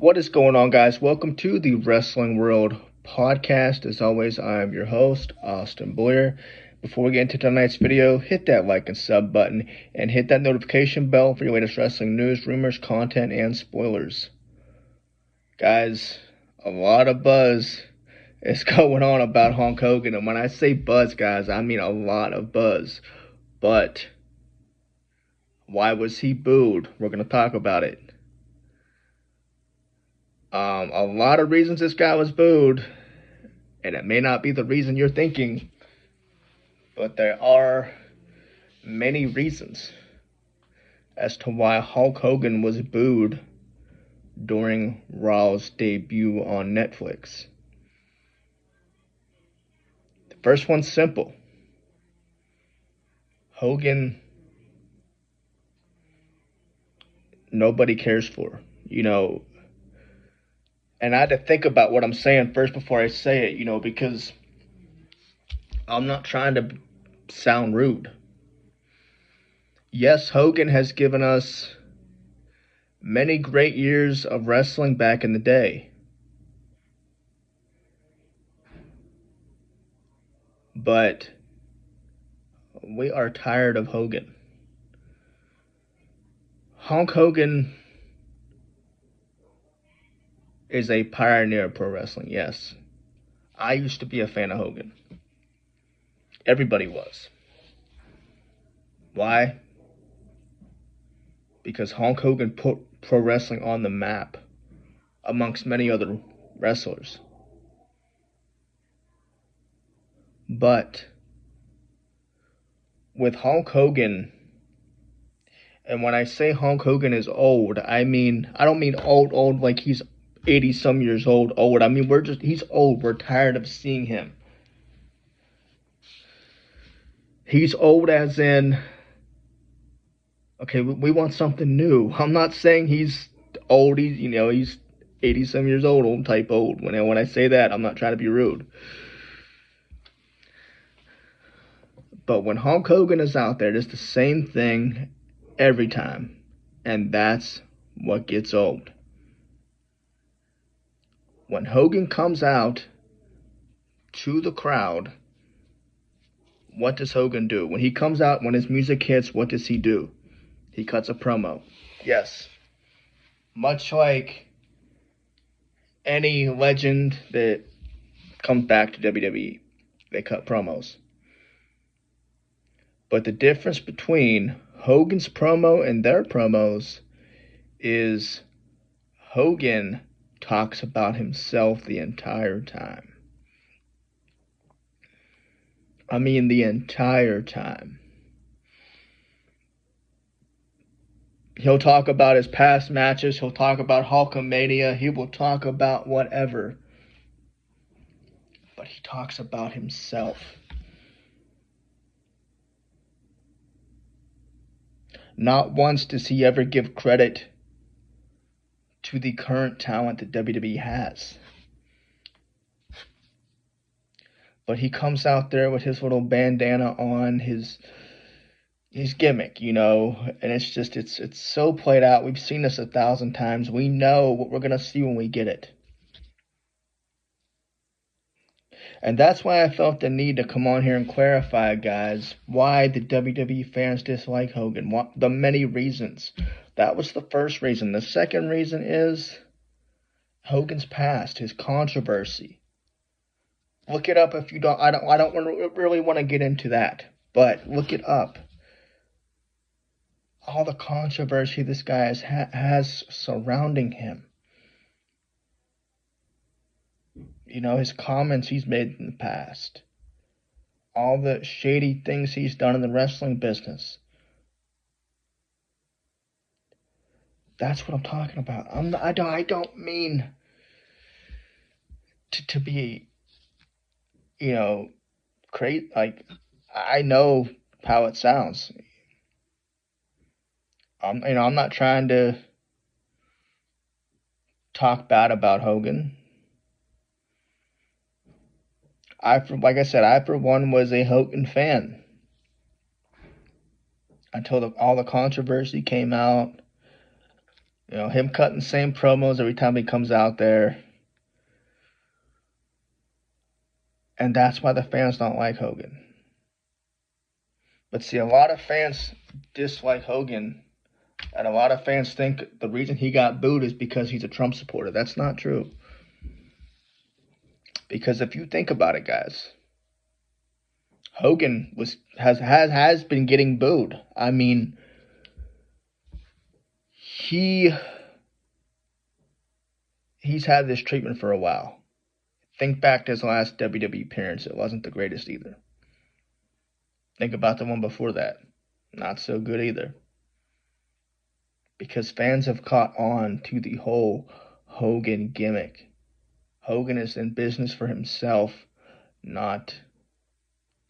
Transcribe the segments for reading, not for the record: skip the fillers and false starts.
What is going on, guys? Welcome to the Wrestling World podcast. As always, I am your host, Austin Boyer. Before we get into tonight's video, hit that like and sub button and hit that notification bell for your latest wrestling news, rumors, content, and spoilers. Guys, a lot of buzz is going on about Hulk Hogan. And when I say buzz, guys, I mean a lot of buzz. But why was he booed? We're going to talk about it. A lot of reasons this guy was booed, and it may not be the reason you're thinking, but there are many reasons as to why Hulk Hogan was booed during Raw's debut on Netflix. The first one's simple. Hogan, nobody cares for. And I had to think about what I'm saying first before I say it, because I'm not trying to sound rude. Yes, Hogan has given us many great years of wrestling back in the day. But we are tired of Hogan. Hulk Hogan is a pioneer of pro wrestling, yes. I used to be a fan of Hogan. Everybody was. Why? Because Hulk Hogan put pro wrestling on the map amongst many other wrestlers. But with Hulk Hogan, and when I say Hulk Hogan is old, I don't mean old like he's 80 some years old. I mean, he's old. We're tired of seeing him. He's old as in, okay, we want something new. I'm not saying he's old. He's 80 some years old type old. When I say that, I'm not trying to be rude. But when Hulk Hogan is out there, it's the same thing every time. And that's what gets old. When Hogan comes out to the crowd, what does Hogan do? When he comes out, when his music hits, what does he do? He cuts a promo. Yes. Much like any legend that comes back to WWE, they cut promos. But the difference between Hogan's promo and their promos is Hogan talks about himself the entire time. I mean the entire time. He'll talk about his past matches. He'll talk about Hulkamania. He will talk about whatever. But he talks about himself. Not once does he ever give credit to the current talent that WWE has. But he comes out there with his little bandana on, his gimmick, and it's so played out. We've seen this 1,000 times. We know what we're going to see when we get it. And that's why I felt the need to come on here and clarify, guys, why the WWE fans dislike Hogan. The many reasons. That was the first reason. The second reason is Hogan's past, his controversy. Look it up if you don't. I don't really want to get into that, but look it up. All the controversy this guy has surrounding him. His comments he's made in the past. All the shady things he's done in the wrestling business. That's what I'm talking about. I don't mean to be, crazy. Like, I know how it sounds. I'm not trying to talk bad about Hogan. Like I said, I for one was a Hogan fan until all the controversy came out. Him cutting the same promos every time he comes out there. And that's why the fans don't like Hogan. But see, a lot of fans dislike Hogan, and a lot of fans think the reason he got booed is because he's a Trump supporter. That's not true. Because if you think about it, guys, Hogan has been getting booed. I mean, he's had this treatment for a while. Think back to his last WWE appearance. It wasn't the greatest either. Think about the one before that. Not so good either. Because fans have caught on to the whole Hogan gimmick. Hogan is in business for himself, not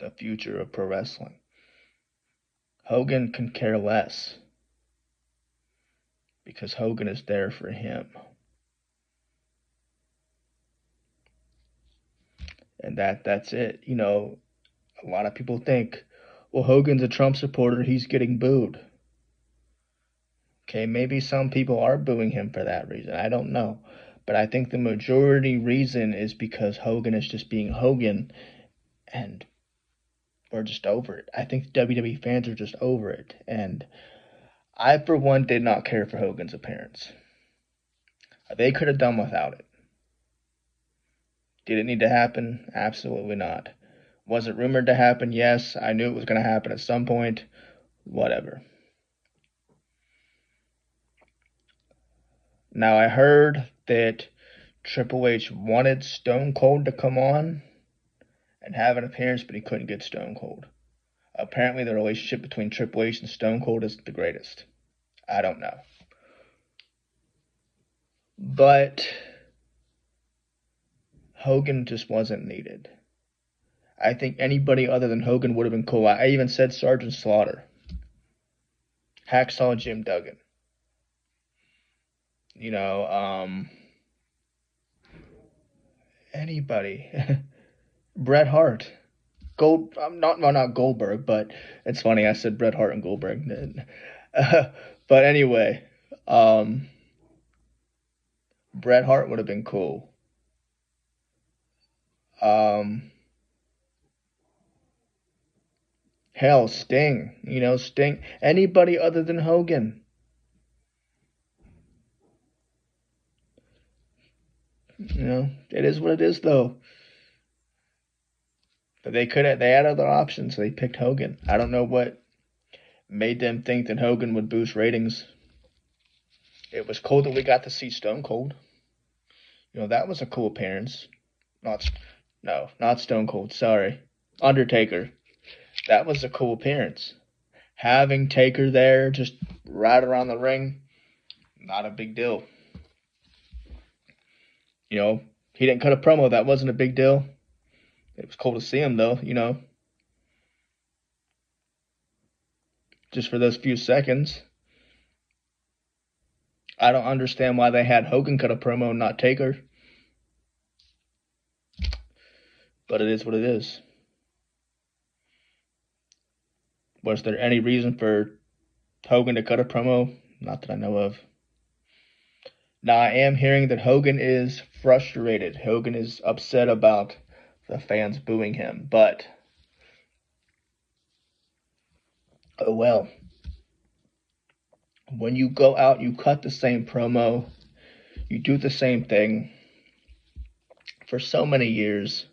the future of pro wrestling. Hogan can care less because Hogan is there for him. And that's it. A lot of people think, well, Hogan's a Trump supporter, he's getting booed. Okay, maybe some people are booing him for that reason. I don't know. But I think the majority reason is because Hogan is just being Hogan, and we're just over it. I think WWE fans are just over it. And I, for one, did not care for Hogan's appearance. They could have done without it. Did it need to happen? Absolutely not. Was it rumored to happen? Yes. I knew it was going to happen at some point. Whatever. Now, I heard that Triple H wanted Stone Cold to come on and have an appearance, but he couldn't get Stone Cold. Apparently, the relationship between Triple H and Stone Cold isn't the greatest. I don't know. But Hogan just wasn't needed. I think anybody other than Hogan would have been cool. I even said Sergeant Slaughter. Hacksaw Jim Duggan. Anybody. Bret Hart. Not Goldberg, but it's funny I said Bret Hart and Goldberg. But anyway, Bret Hart would have been cool. Hell, Sting. Sting. Anybody other than Hogan. It is what it is, though. But they had other options, so they picked Hogan. I don't know what made them think that Hogan would boost ratings. It was cool that we got to see Stone Cold. That was a cool appearance. Not Stone Cold, sorry. Undertaker. That was a cool appearance. Having Taker there, just right around the ring, not a big deal. He didn't cut a promo. That wasn't a big deal. It was cool to see him, though, just for those few seconds. I don't understand why they had Hogan cut a promo and not Taker. But it is what it is. Was there any reason for Hogan to cut a promo? Not that I know of. Now, I am hearing that Hogan is frustrated. Hogan is upset about the fans booing him. But, oh well. When you go out, you cut the same promo. You do the same thing for so many years.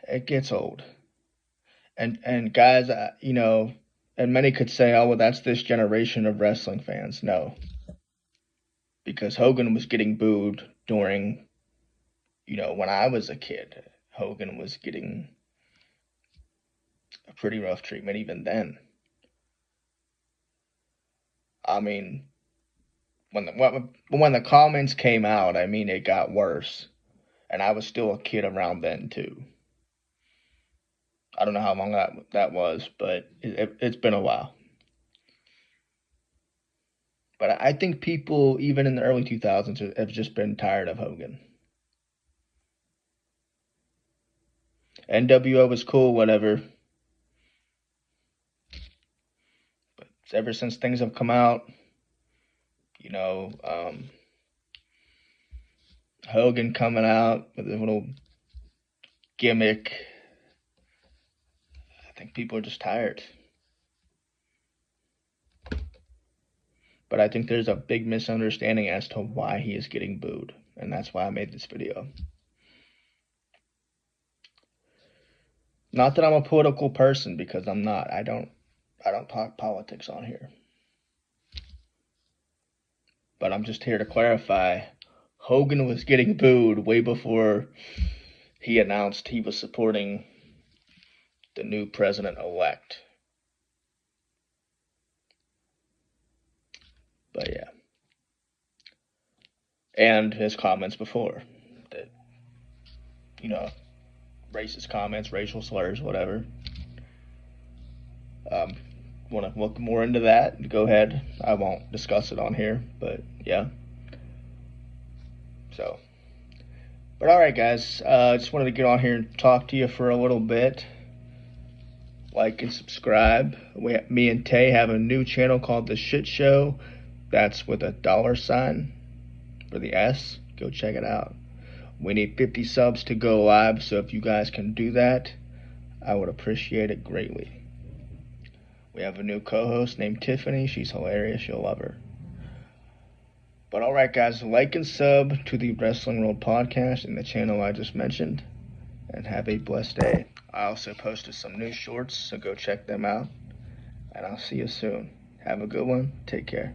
It gets old. And guys, and many could say, oh, well, that's this generation of wrestling fans. No. Because Hogan was getting booed during, when I was a kid. Hogan was getting a pretty rough treatment even then. I mean, when the comments came out, it got worse. And I was still a kid around then, too. I don't know how long that was, but it's been a while. But I think people, even in the early 2000s, have just been tired of Hogan. NWO was cool, whatever. But ever since things have come out, You know, Hogan coming out with a little gimmick. I think people are just tired. But I think there's a big misunderstanding as to why he is getting booed. And that's why I made this video. Not that I'm a political person, because I'm not. I don't talk politics on here. But I'm just here to clarify. Hogan was getting booed way before he announced he was supporting the new president-elect. But yeah. And his comments before. That, you know, racist comments, racial slurs, whatever. Want to look more into that, go ahead. I won't discuss it on here, but yeah. So, but alright guys, I just wanted to get on here and talk to you for a little bit. Like and subscribe. Me and Tay have a new channel called The Shit Show. That's with a $sign for the S. Go check it out. We need 50 subs to go live, so if you guys can do that, I would appreciate it greatly. We have a new co-host named Tiffany. She's hilarious. You'll love her. But alright guys, like and sub to the Wrestling World Podcast and the channel I just mentioned. And have a blessed day. I also posted some new shorts, so go check them out. And I'll see you soon. Have a good one. Take care.